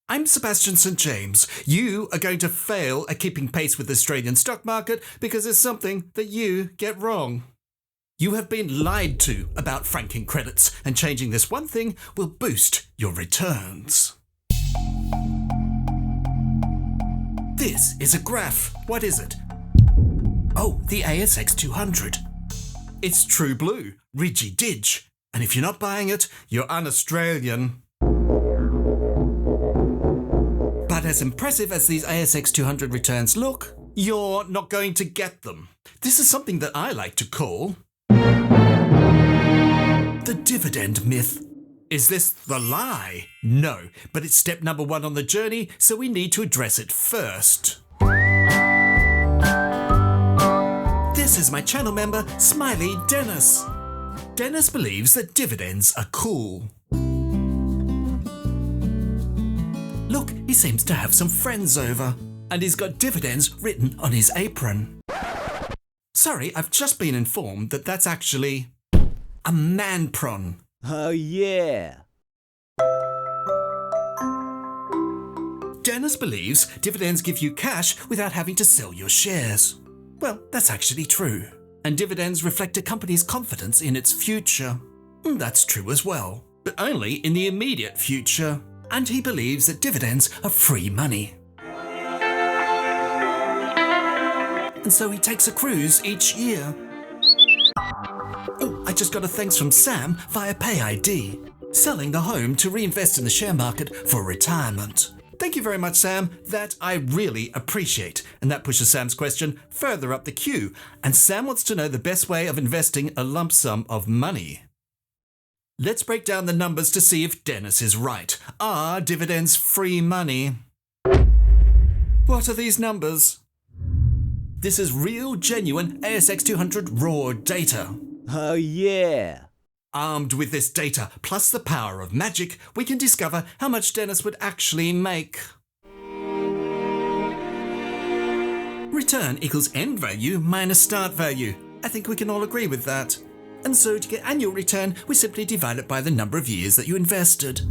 I'm Sebastian St. James. You are going to fail at keeping pace with the Australian stock market because there's something that you get wrong. You have been lied to about franking credits, and changing this one thing will boost your returns. This is a graph. What is it? Oh, the ASX 200. It's true blue, ridgy didge. And if you're not buying it, you're un-Australian. But as impressive as these ASX 200 returns look, you're not going to get them. This is something that I like to call the dividend myth. Is this the lie? No, but it's step number 1 on the journey, so we need to address it first. This is my channel member, Smiley Dennis. Dennis believes that dividends are cool. Look, he seems to have some friends over, and he's got dividends written on his apron. Sorry, I've just been informed that that's actually a man prawn. Oh yeah. Dennis believes dividends give you cash without having to sell your shares. Well, that's actually true. And dividends reflect a company's confidence in its future. That's true as well, but only in the immediate future. And he believes that dividends are free money. And so he takes a cruise each year. Oh, I just got a thanks from Sam via PayID, selling the home to reinvest in the share market for retirement. Thank you very much, Sam. That I really appreciate. And that pushes Sam's question further up the queue. And Sam wants to know the best way of investing a lump sum of money. Let's break down the numbers to see if Dennis is right. Are dividends free money? What are these numbers? This is real, genuine ASX 200 raw data. Oh yeah. Armed with this data, plus the power of magic, we can discover how much Dennis would actually make. Return equals end value minus start value. I think we can all agree with that. And so to get annual return, we simply divide it by the number of years that you invested.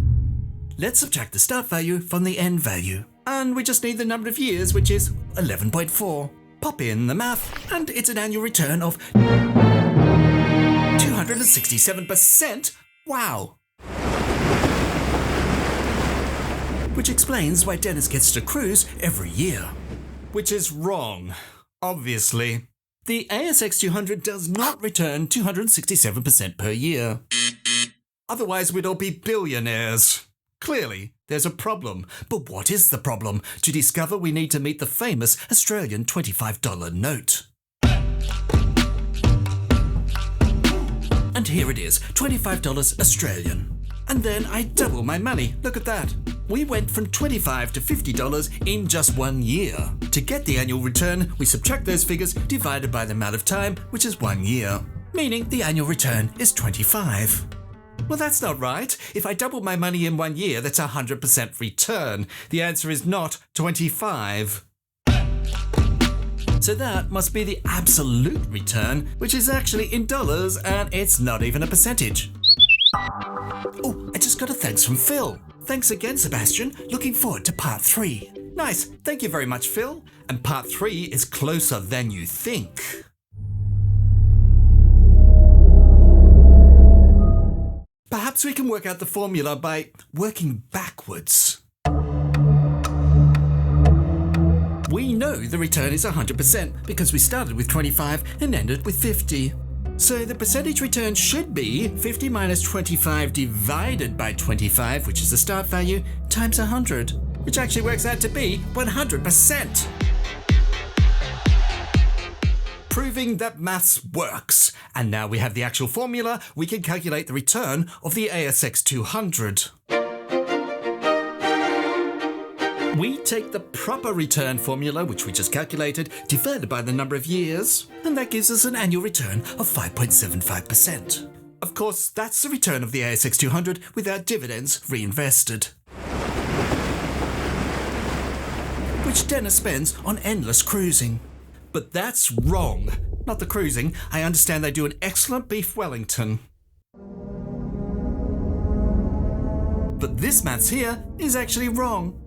Let's subtract the start value from the end value. And we just need the number of years, which is 11.4. Pop in the math, and it's an annual return of 267%. Wow! Which explains why Dennis gets to cruise every year. Which is wrong, obviously. The ASX 200 does not return 267% per year. Otherwise, we'd all be billionaires. Clearly, there's a problem. But what is the problem? To discover, we need to meet the famous Australian $25 note. And here it is, $25 Australian. And then I double my money. Look at that. We went from $25 to $50 in just 1 year. To get the annual return, we subtract those figures divided by the amount of time, which is 1 year. Meaning the annual return is 25. Well, that's not right. If I double my money in 1 year, that's 100% return. The answer is not 25. So that must be the absolute return, which is actually in dollars, and it's not even a percentage. Oh, I just got a thanks from Phil. Thanks again, Sebastian. Looking forward to part 3. Nice. Thank you very much, Phil. And part 3 is closer than you think. Perhaps we can work out the formula by working backwards. We know the return is 100% because we started with 25 and ended with 50. So the percentage return should be 50 minus 25 divided by 25, which is the start value, times 100, which actually works out to be 100%. Proving that maths works. And now we have the actual formula, we can calculate the return of the ASX 200. We take the proper return formula, which we just calculated, divided by the number of years, and that gives us an annual return of 5.75%. Of course, that's the return of the ASX 200 without dividends reinvested. Which Dennis spends on endless cruising. But that's wrong. Not the cruising. I understand they do an excellent beef Wellington. but this maths here is actually wrong.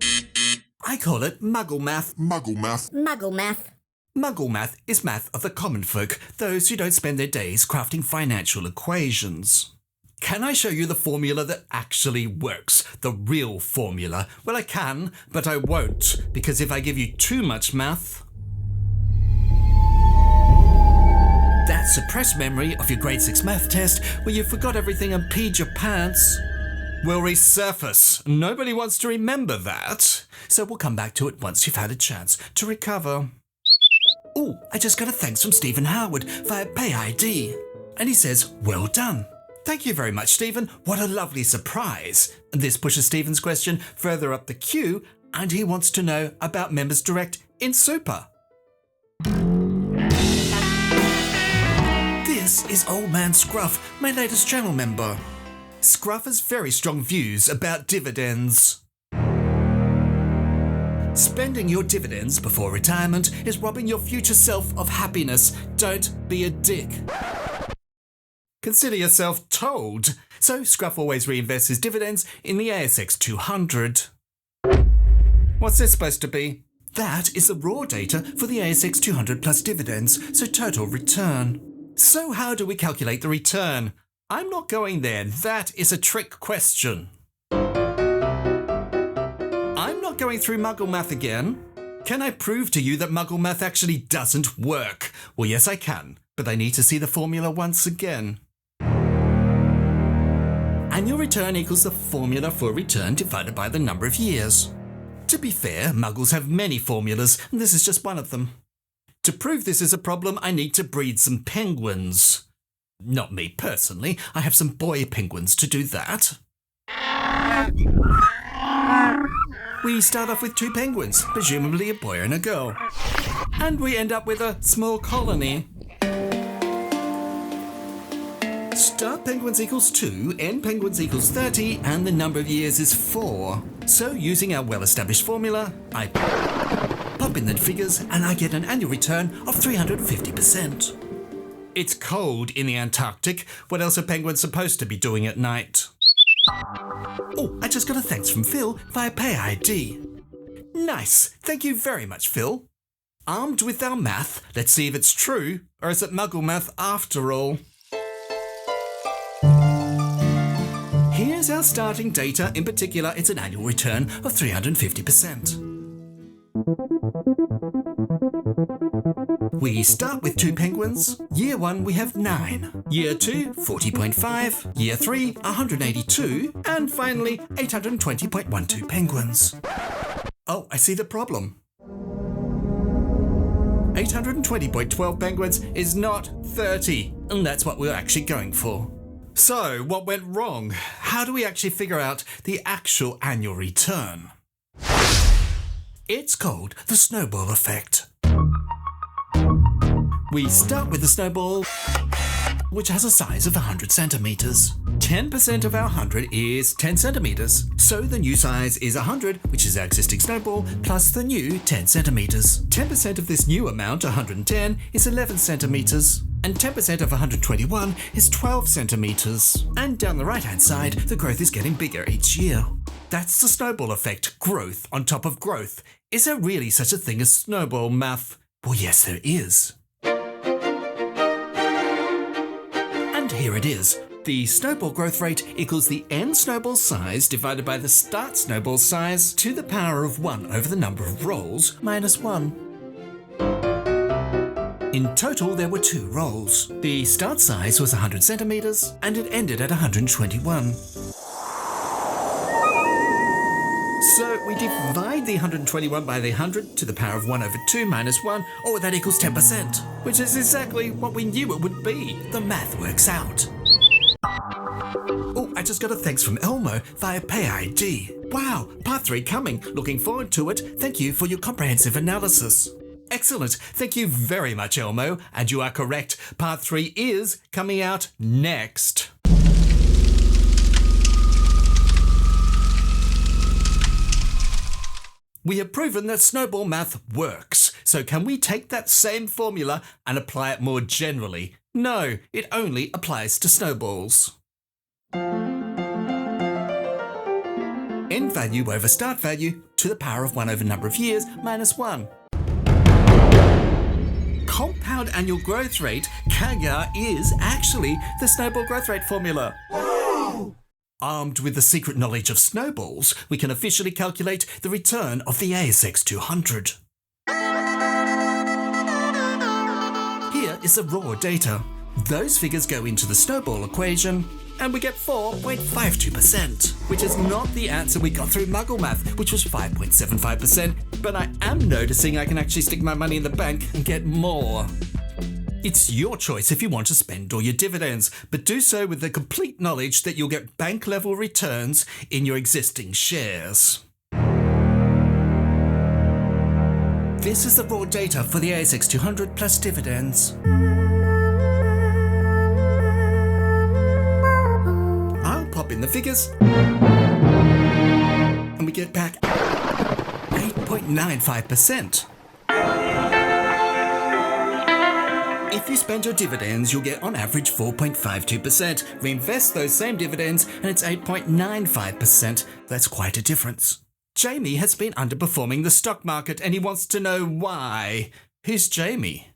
I call it Muggle math. Muggle math. Muggle math. Muggle math is math of the common folk, those who don't spend their days crafting financial equations. Can I show you the formula that actually works? The real formula? Well, I can, but I won't, because if I give you too much math, that suppressed memory of your grade 6 math test where you forgot everything and peed your pants will resurface. Nobody wants to remember that. So we'll come back to it once you've had a chance to recover. Oh, I just got a thanks from Stephen Howard via PayID. And he says, well done. Thank you very much, Stephen. What a lovely surprise. This pushes Stephen's question further up the queue, and he wants to know about Members Direct in Super. This is Old Man Scruff, my latest channel member. Scruff has very strong views about dividends. Spending your dividends before retirement is robbing your future self of happiness. Don't be a dick. Consider yourself told. So Scruff always reinvests his dividends in the ASX 200. What's this supposed to be? That is the raw data for the ASX 200 plus dividends, so total return. So how do we calculate the return? I'm not going there. That is a trick question. I'm not going through Muggle math again. Can I prove to you that Muggle math actually doesn't work? Well, yes, I can, but I need to see the formula once again. Annual return equals the formula for return divided by the number of years. To be fair, Muggles have many formulas, and this is just one of them. To prove this is a problem, I need to breed some penguins. Not me personally, I have some boy penguins to do that. We start off with 2 penguins, presumably a boy and a girl. And we end up with a small colony. Start penguins equals 2, end penguins equals 30, and the number of years is 4. So using our well-established formula, I pop in the figures and I get an annual return of 350%. It's cold in the Antarctic. What else are penguins supposed to be doing at night? Oh, I just got a thanks from Phil via PayID. Nice. Thank you very much, Phil. Armed with our math, let's see if it's true, or is it Muggle math after all? Here's our starting data. In particular, it's an annual return of 350%. We start with 2 penguins. Year 1, we have 9. Year 2, 40.5. Year 3, 182. And finally, 820.12 penguins. Oh, I see the problem. 820.12 penguins is not 30, and that's what we're actually going for. So, what went wrong? How do we actually figure out the actual annual return? It's called the snowball effect. We start with the snowball, which has a size of 100 centimeters. 10% of our 100 is 10 centimeters. So the new size is 100, which is our existing snowball, plus the new 10 centimeters. 10% of this new amount, 110, is 11 centimeters. And 10% of 121 is 12 centimeters. And down the right-hand side, the growth is getting bigger each year. That's the snowball effect, growth on top of growth. Is there really such a thing as snowball math? Well, yes, there is. And here it is. The snowball growth rate equals the end snowball size divided by the start snowball size to the power of 1 over the number of rolls minus 1. In total, there were 2 rolls. The start size was 100 centimeters and it ended at 121. So we divide the 121 by the 100 to the power of 1 over 2 minus 1, or that equals 10%, which is exactly what we knew it would be. The math works out. Oh, I just got a thanks from Elmo via PayID. Wow, part 3 coming. Looking forward to it. Thank you for your comprehensive analysis. Excellent. Thank you very much, Elmo. And you are correct. Part 3 is coming out next. We have proven that snowball math works. So can we take that same formula and apply it more generally? No, it only applies to snowballs. End value over start value to the power of 1 over number of years minus 1. Compound annual growth rate, CAGR, is actually the Snowball growth rate formula. Armed with the secret knowledge of snowballs, we can officially calculate the return of the ASX 200. Here is the raw data. Those figures go into the snowball equation, and we get 4.52%, which is not the answer we got through Muggle math, which was 5.75%, but I am noticing I can actually stick my money in the bank and get more. It's your choice if you want to spend all your dividends, but do so with the complete knowledge that you'll get bank-level returns in your existing shares. This is the raw data for the ASX 200 plus dividends. I'll pop in the figures, and we get back 8.95%. If you spend your dividends, you'll get on average 4.52%. Reinvest those same dividends and it's 8.95%. That's quite a difference. Jamie has been underperforming the stock market and he wants to know why. Who's Jamie?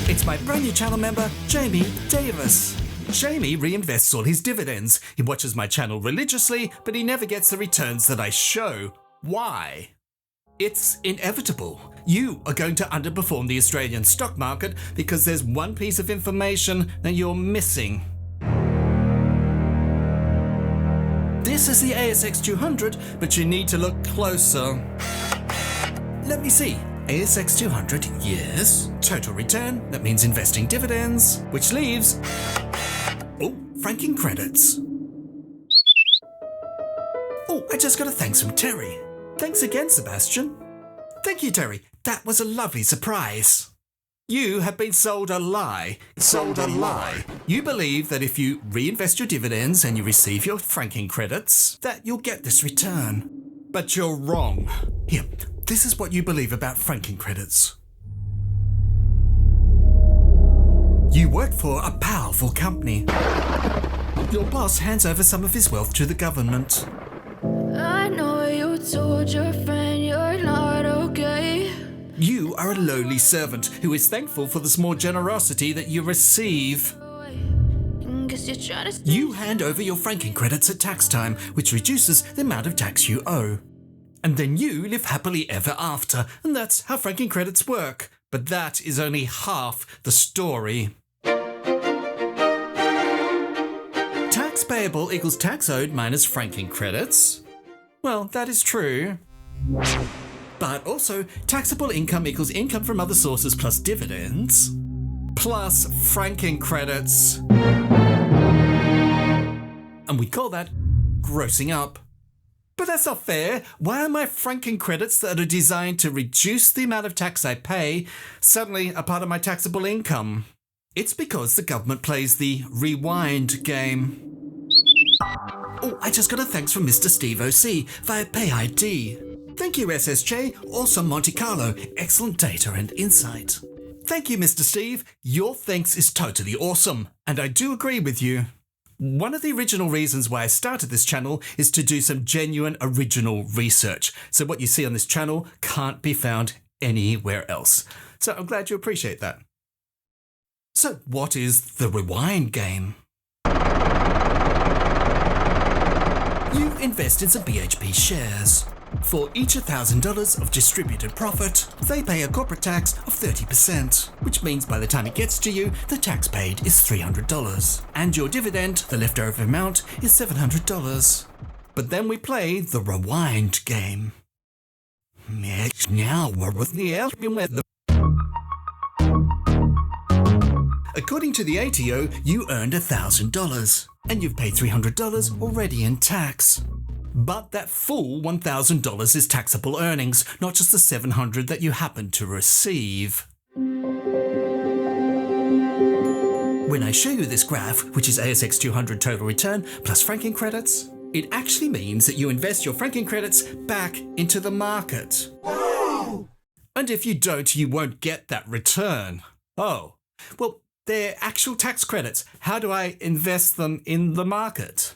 It's my brand new channel member, Jamie Davis. Jamie reinvests all his dividends. He watches my channel religiously, but he never gets the returns that I show. Why? It's inevitable. You are going to underperform the Australian stock market because there's one piece of information that you're missing. This is the ASX 200, but you need to look closer. Let me see. ASX 200, yes. Total return, that means investing dividends, which leaves... oh, franking credits. Oh, I just got a thanks from Terry. Thanks again, Sebastian. Thank you, Terry. That was a lovely surprise. You have been sold a lie. Sold a lie. You believe that if you reinvest your dividends and you receive your franking credits, that you'll get this return. But you're wrong. Here, this is what you believe about franking credits. You work for a powerful company. Your boss hands over some of his wealth to the government. I know you told your friend you're not okay. You are a lowly servant who is thankful for the small generosity that you receive. Guess you're trying to You hand over your franking credits at tax time, which reduces the amount of tax you owe. And then you live happily ever after, and that's how franking credits work. But that is only half the story. Tax payable equals tax owed minus franking credits. Well, that is true. But also, taxable income equals income from other sources plus dividends, plus franking credits. And we call that grossing up. But that's not fair. Why are my franking credits that are designed to reduce the amount of tax I pay suddenly a part of my taxable income? It's because the government plays the rewind game. Oh, I just got a thanks from Mr. Steve OC via PayID. Thank you, SSJ. Awesome Monte Carlo. Excellent data and insight. Thank you, Mr. Steve. Your thanks is totally awesome. And I do agree with you. One of the original reasons why I started this channel is to do some genuine original research. So what you see on this channel can't be found anywhere else. So I'm glad you appreciate that. So what is the rewind game? You invest in some BHP shares. For each $1,000 of distributed profit, they pay a corporate tax of 30%, which means by the time it gets to you, the tax paid is $300. And your dividend, the leftover amount, is $700. But then we play the rewind game. According to the ATO, you earned $1,000, and you've paid $300 already in tax. But that full $1,000 is taxable earnings, not just the $700 that you happen to receive. When I show you this graph, which is ASX 200 total return plus franking credits, it actually means that you invest your franking credits back into the market. And if you don't, you won't get that return. Oh, well, they're actual tax credits. How do I invest them in the market?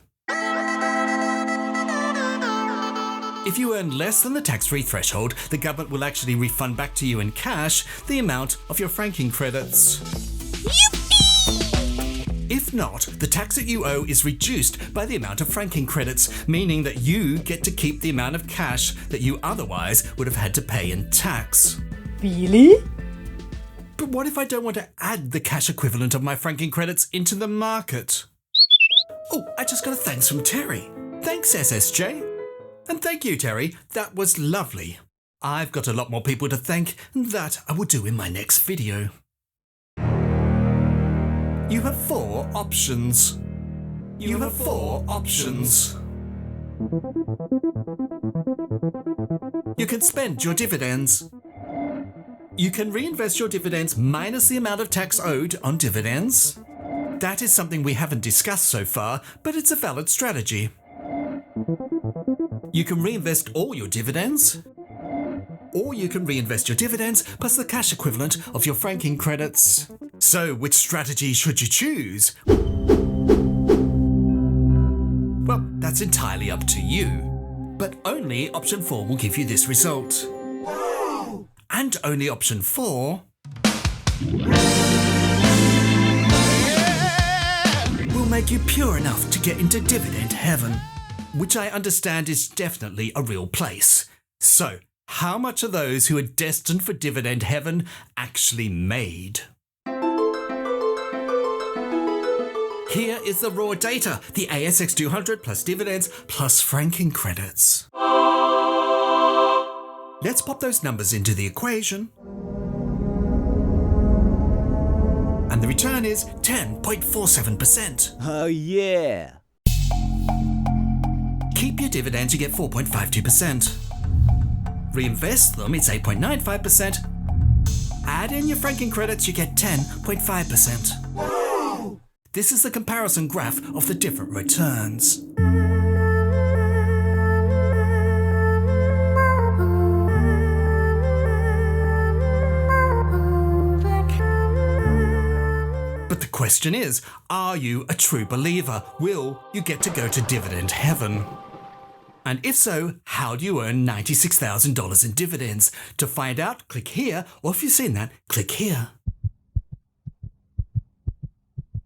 If you earn less than the tax-free threshold, the government will actually refund back to you in cash the amount of your franking credits. If not, the tax that you owe is reduced by the amount of franking credits, meaning that you get to keep the amount of cash that you otherwise would have had to pay in tax. Really? But what if I don't want to add the cash equivalent of my franking credits into the market? Oh, I just got a thanks from Terry. Thanks, SSJ. And thank you, Terry. That was lovely. I've got a lot more people to thank, and that I will do in my next video. You have 4 options. You have 4 options. You can spend your dividends. You can reinvest your dividends minus the amount of tax owed on dividends. That is something we haven't discussed so far, but it's a valid strategy. You can reinvest all your dividends, or you can reinvest your dividends plus the cash equivalent of your franking credits. So, which strategy should you choose? Well, that's entirely up to you. But only option 4 will give you this result. And only option 4 will make you pure enough to get into dividend heaven, which I understand is definitely a real place. So, how much are those who are destined for dividend heaven actually made? Here is the raw data, the ASX 200 plus dividends plus franking credits. Let's pop those numbers into the equation. And the return is 10.47%. Oh yeah. Keep your dividends, you get 4.52%. Reinvest them, it's 8.95%. Add in your franking credits, you get 10.5%. This is the comparison graph of the different returns. But the question is, are you a true believer? Will you get to go to dividend heaven? And if so, how do you earn $96,000 in dividends? To find out, click here, or if you've seen that, click here.